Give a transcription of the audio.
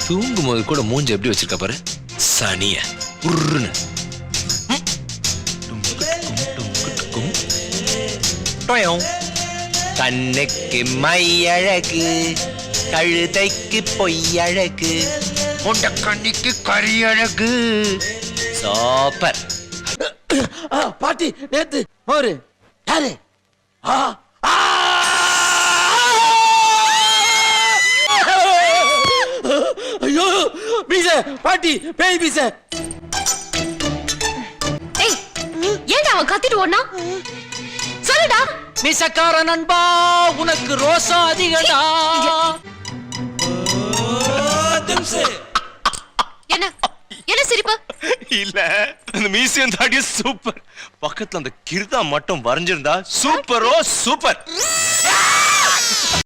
தூங்கும் போது கூட மூஞ்சி எப்படி வச்சிருக்க பாரு, சனிய உருன்னு. கண்ணுக்கு மை அழகு, கழுதைக்கு பொய் அழகு, உண்ட கண்ணிக்கு கறி அழகு. சூப்பர். பாட்டி நேத்து மோரு யாரு? ஐயோ பீச பாட்டி பேய் பீச. ஏய் ஏன்டா அவன் கத்திட்டு ஓடுனா? சொல்லுடா. மீசக்கார நண்பா உனக்கு ரோசம் அதிகடா. என்ன என்ன சிரிப்பு? இல்ல, அந்த மீசியம் தாடிய சூப்பர். பக்கத்துல அந்த கிருதா மட்டும் வரைஞ்சிருந்தா சூப்பரோ சூப்பர்.